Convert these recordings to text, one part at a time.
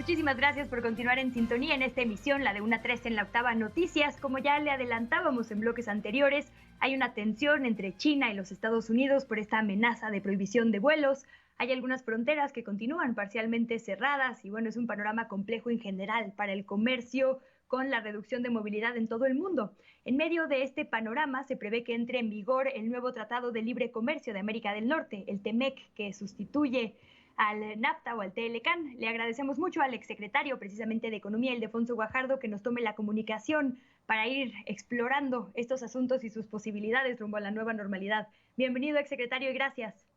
Muchísimas gracias por continuar en sintonía en esta emisión, la de 1 a 3 en la octava noticias. Como ya le adelantábamos en bloques anteriores, hay una tensión entre China y los Estados Unidos por esta amenaza de prohibición de vuelos. Hay algunas fronteras que continúan parcialmente cerradas y bueno, es un panorama complejo en general para el comercio con la reducción de movilidad en todo el mundo. En medio de este panorama se prevé que entre en vigor el nuevo Tratado de Libre Comercio de América del Norte, el TEMEC, que sustituye al NAFTA o al TLCAN. Le agradecemos mucho al exsecretario precisamente de Economía, Ildefonso Guajardo, que nos tome la comunicación para ir explorando estos asuntos y sus posibilidades rumbo a la nueva normalidad. Bienvenido, exsecretario, y gracias.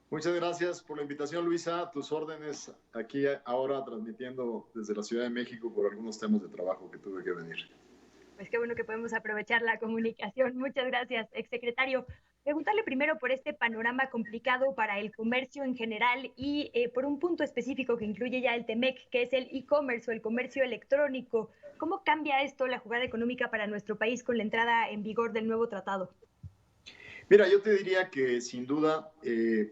Muchas gracias por la invitación, Luisa. Tus órdenes aquí ahora transmitiendo desde la Ciudad de México por algunos temas de trabajo que tuve que venir. Pues qué bueno que podemos aprovechar la comunicación. Muchas gracias, exsecretario. Preguntarle primero por este panorama complicado para el comercio en general y por un punto específico que incluye ya el TEMEC, que es el e-commerce o el comercio electrónico. ¿Cómo cambia esto la jugada económica para nuestro país con la entrada en vigor del nuevo tratado? Mira, yo te diría que sin duda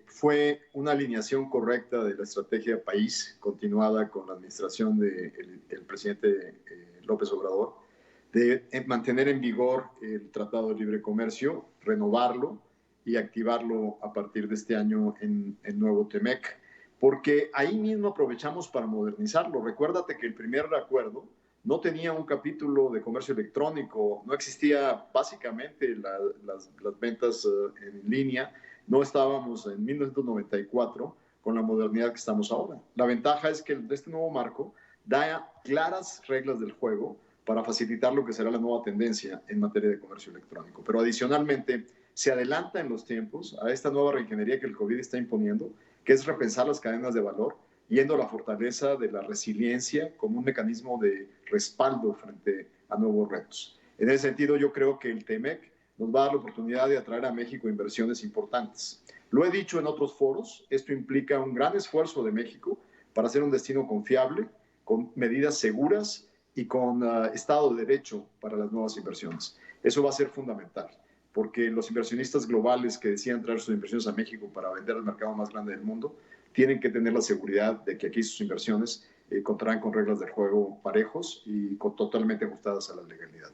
fue una alineación correcta de la estrategia país, continuada con la administración del presidente López Obrador, de mantener en vigor el Tratado de Libre Comercio, renovarlo y activarlo a partir de este año en el nuevo TEMEC, porque ahí mismo aprovechamos para modernizarlo. Recuérdate que el primer acuerdo no tenía un capítulo de comercio electrónico, no existía básicamente las ventas en línea, no estábamos en 1994 con la modernidad que estamos ahora. La ventaja es que este nuevo marco da claras reglas del juego para facilitar lo que será la nueva tendencia en materia de comercio electrónico. Pero adicionalmente se adelanta en los tiempos a esta nueva reingeniería que el COVID está imponiendo, que es repensar las cadenas de valor, yendo a la fortaleza de la resiliencia como un mecanismo de respaldo frente a nuevos retos. En ese sentido, yo creo que el TEMEC nos va a dar la oportunidad de atraer a México inversiones importantes. Lo he dicho en otros foros, esto implica un gran esfuerzo de México para ser un destino confiable, con medidas seguras y con Estado de Derecho para las nuevas inversiones. Eso va a ser fundamental, porque los inversionistas globales que decían traer sus inversiones a México para vender al mercado más grande del mundo, tienen que tener la seguridad de que aquí sus inversiones contarán con reglas de juego parejos y totalmente ajustadas a la legalidad.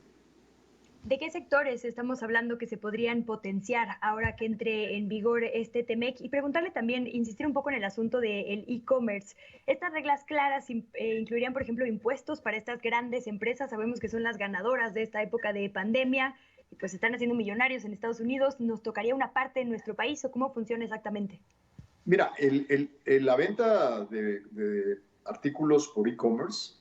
¿De qué sectores estamos hablando que se podrían potenciar ahora que entre en vigor este TEMEC? Y preguntarle también, insistir un poco en el asunto del e-commerce. ¿Estas reglas claras incluirían, por ejemplo, impuestos para estas grandes empresas? Sabemos que son las ganadoras de esta época de pandemia y pues están haciendo millonarios en Estados Unidos. ¿Nos tocaría una parte en nuestro país o cómo funciona exactamente? Mira, la venta de artículos por e-commerce,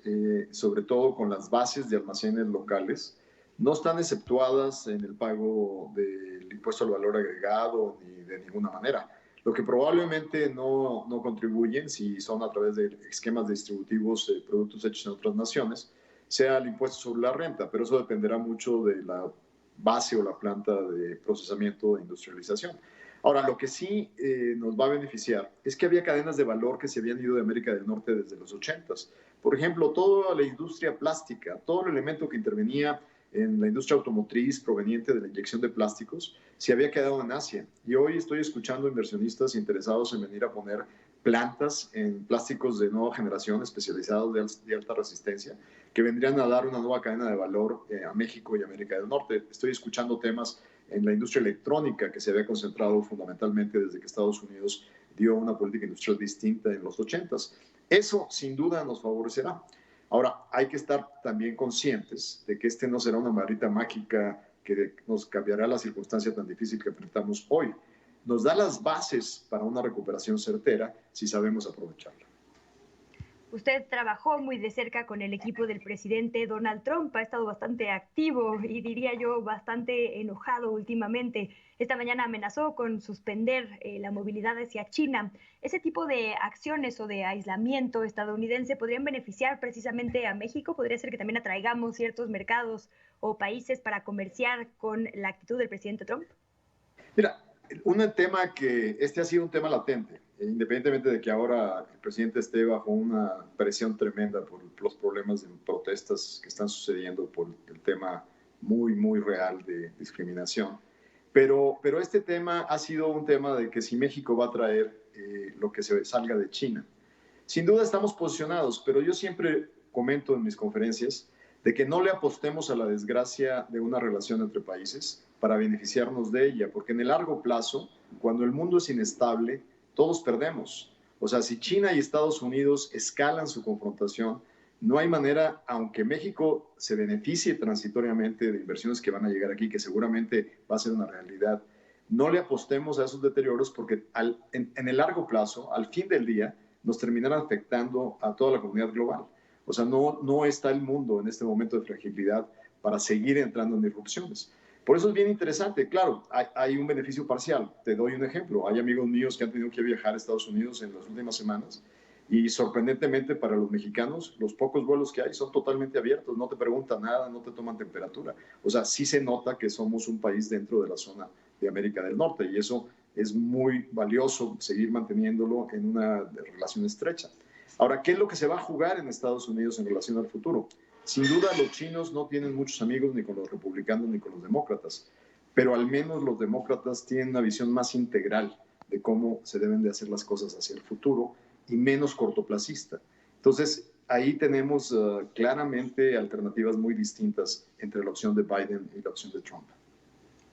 sobre todo con las bases de almacenes locales, no están exceptuadas en el pago del impuesto al valor agregado ni de ninguna manera. Lo que probablemente no contribuyen, si son a través de esquemas distributivos de productos hechos en otras naciones, sea el impuesto sobre la renta, pero eso dependerá mucho de la base o la planta de procesamiento e industrialización. Ahora, lo que sí nos va a beneficiar es que había cadenas de valor que se habían ido de América del Norte desde los 80s. Por ejemplo, toda la industria plástica, todo el elemento que intervenía en la industria automotriz proveniente de la inyección de plásticos, se había quedado en Asia. Y hoy estoy escuchando inversionistas interesados en venir a poner plantas en plásticos de nueva generación especializados de alta resistencia que vendrían a dar una nueva cadena de valor a México y América del Norte. Estoy escuchando temas en la industria electrónica que se había concentrado fundamentalmente desde que Estados Unidos dio una política industrial distinta en los 80s. Eso sin duda nos favorecerá. Ahora, hay que estar también conscientes de que este no será una varita mágica que nos cambiará la circunstancia tan difícil que enfrentamos hoy. Nos da las bases para una recuperación certera si sabemos aprovecharla. Usted trabajó muy de cerca con el equipo del presidente Donald Trump, ha estado bastante activo y diría yo bastante enojado últimamente. Esta mañana amenazó con suspender la movilidad hacia China. ¿Ese tipo de acciones o de aislamiento estadounidense podrían beneficiar precisamente a México? ¿Podría ser que también atraigamos ciertos mercados o países para comerciar con la actitud del presidente Trump? Mira, un tema que ha sido un tema latente, independientemente de que ahora el presidente esté bajo una presión tremenda por los problemas de protestas que están sucediendo por el tema muy, muy real de discriminación. Pero este tema ha sido un tema de que si México va a traer lo que se salga de China. Sin duda estamos posicionados, pero yo siempre comento en mis conferencias de que no le apostemos a la desgracia de una relación entre países para beneficiarnos de ella, porque en el largo plazo, cuando el mundo es inestable, todos perdemos. O sea, si China y Estados Unidos escalan su confrontación, no hay manera, aunque México se beneficie transitoriamente de inversiones que van a llegar aquí, que seguramente va a ser una realidad, no le apostemos a esos deterioros porque en el largo plazo, al fin del día, nos terminará afectando a toda la comunidad global. O sea, no está el mundo en este momento de fragilidad para seguir entrando en disrupciones. Por eso es bien interesante. Claro, hay un beneficio parcial. Te doy un ejemplo. Hay amigos míos que han tenido que viajar a Estados Unidos en las últimas semanas y sorprendentemente para los mexicanos, los pocos vuelos que hay son totalmente abiertos. No te preguntan nada, no te toman temperatura. O sea, sí se nota que somos un país dentro de la zona de América del Norte y eso es muy valioso seguir manteniéndolo en una relación estrecha. Ahora, ¿qué es lo que se va a jugar en Estados Unidos en relación al futuro? Sin duda, los chinos no tienen muchos amigos ni con los republicanos ni con los demócratas, pero al menos los demócratas tienen una visión más integral de cómo se deben de hacer las cosas hacia el futuro y menos cortoplacista. Entonces, ahí tenemos claramente alternativas muy distintas entre la opción de Biden y la opción de Trump.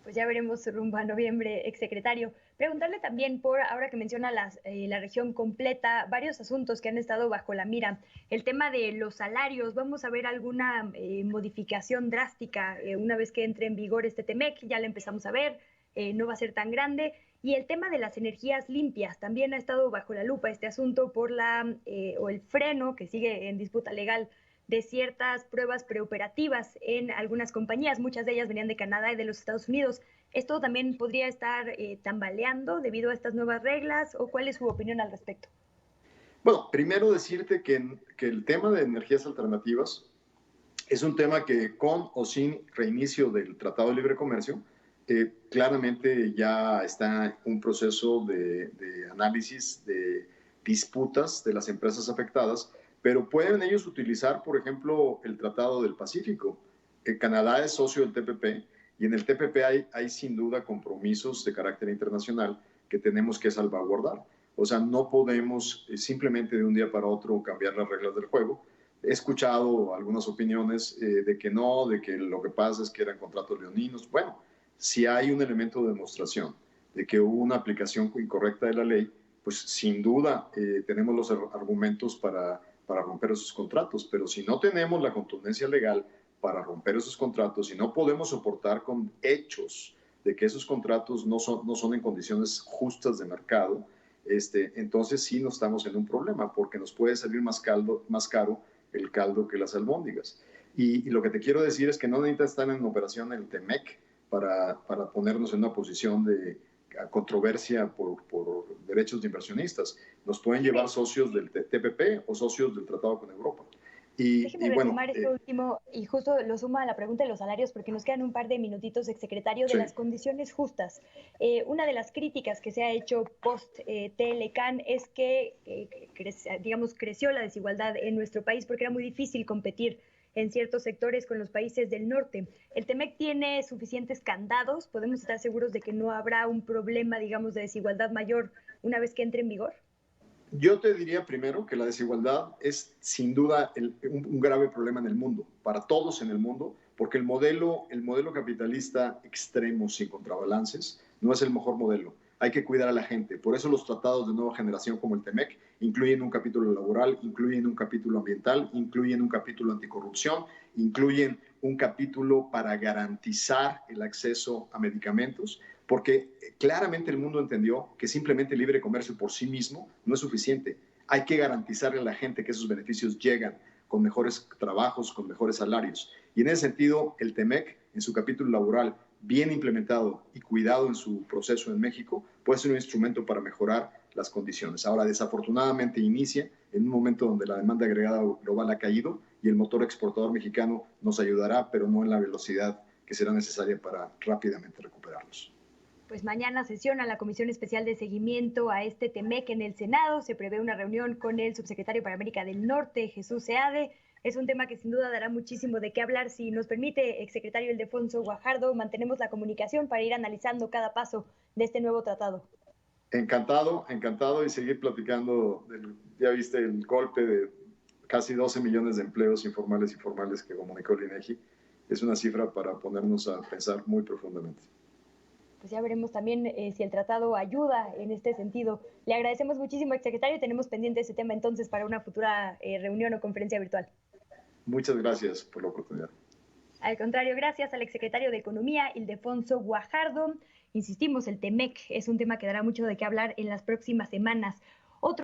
Pues ya veremos rumbo a noviembre, exsecretario. Preguntarle también por, ahora que menciona la región completa, varios asuntos que han estado bajo la mira. El tema de los salarios, ¿vamos a ver alguna modificación drástica una vez que entre en vigor este TEMEC? Ya la empezamos a ver, no va a ser tan grande. Y el tema de las energías limpias, también ha estado bajo la lupa este asunto por o el freno que sigue en disputa legal de ciertas pruebas preoperativas en algunas compañías. Muchas de ellas venían de Canadá y de los Estados Unidos. ¿Esto también podría estar tambaleando debido a estas nuevas reglas o cuál es su opinión al respecto? Bueno, primero decirte que el tema de energías alternativas es un tema que con o sin reinicio del Tratado de Libre Comercio, claramente ya está un proceso de análisis de disputas de las empresas afectadas, pero pueden ellos utilizar, por ejemplo, el Tratado del Pacífico. Canadá es socio del TPP y en el TPP hay sin duda compromisos de carácter internacional que tenemos que salvaguardar. O sea, no podemos simplemente de un día para otro cambiar las reglas del juego. He escuchado algunas opiniones de que no, de que lo que pasa es que eran contratos leoninos. Bueno, si hay un elemento de demostración de que hubo una aplicación incorrecta de la ley, pues sin duda tenemos los argumentos para romper esos contratos, pero si no tenemos la contundencia legal para romper esos contratos y no podemos soportar con hechos de que esos contratos no son en condiciones justas de mercado, entonces sí nos estamos en un problema porque nos puede salir más caro el caldo que las albóndigas. Y lo que te quiero decir es que no necesita estar en operación el TEMEC para ponernos en una posición de controversia por derechos de inversionistas. Nos pueden llevar socios del TPP o socios del tratado con Europa. Déjeme retomar esto último y justo lo suma a la pregunta de los salarios porque nos quedan un par de minutitos, exsecretario, de sí. las condiciones justas. Una de las críticas que se ha hecho post-Telecan es que, creció la desigualdad en nuestro país porque era muy difícil competir en ciertos sectores con los países del norte. ¿El TEMEC tiene suficientes candados? ¿Podemos estar seguros de que no habrá un problema, digamos, de desigualdad mayor una vez que entre en vigor? Yo te diría primero que la desigualdad es sin duda un grave problema en el mundo, para todos en el mundo, porque el modelo capitalista extremo sin contrabalances no es el mejor modelo. Hay que cuidar a la gente. Por eso los tratados de nueva generación como el TEMEC incluyen un capítulo laboral, incluyen un capítulo ambiental, incluyen un capítulo anticorrupción, incluyen un capítulo para garantizar el acceso a medicamentos, porque claramente el mundo entendió que simplemente el libre comercio por sí mismo no es suficiente. Hay que garantizarle a la gente que esos beneficios llegan con mejores trabajos, con mejores salarios. Y en ese sentido, el TEMEC, en su capítulo laboral, bien implementado y cuidado en su proceso en México, puede ser un instrumento para mejorar las condiciones. Ahora, desafortunadamente, inicia en un momento donde la demanda agregada global ha caído y el motor exportador mexicano nos ayudará, pero no en la velocidad que será necesaria para rápidamente recuperarlos. Pues mañana sesiona la Comisión Especial de Seguimiento a este TEMEC en el Senado. Se prevé una reunión con el subsecretario para América del Norte, Jesús Seade. Es un tema que sin duda dará muchísimo de qué hablar. Si nos permite, exsecretario Ildefonso Guajardo, mantenemos la comunicación para ir analizando cada paso de este nuevo tratado. Encantado, encantado y seguir platicando. Ya viste el golpe de casi 12 millones de empleos informales y formales que comunicó el INEGI. Es una cifra para ponernos a pensar muy profundamente. Pues ya veremos también si el tratado ayuda en este sentido. Le agradecemos muchísimo, exsecretario, y tenemos pendiente ese tema entonces para una futura reunión o conferencia virtual. Muchas gracias por la oportunidad. Al contrario, gracias al exsecretario de Economía, Ildefonso Guajardo. Insistimos, el TEMEC es un tema que dará mucho de qué hablar en las próximas semanas.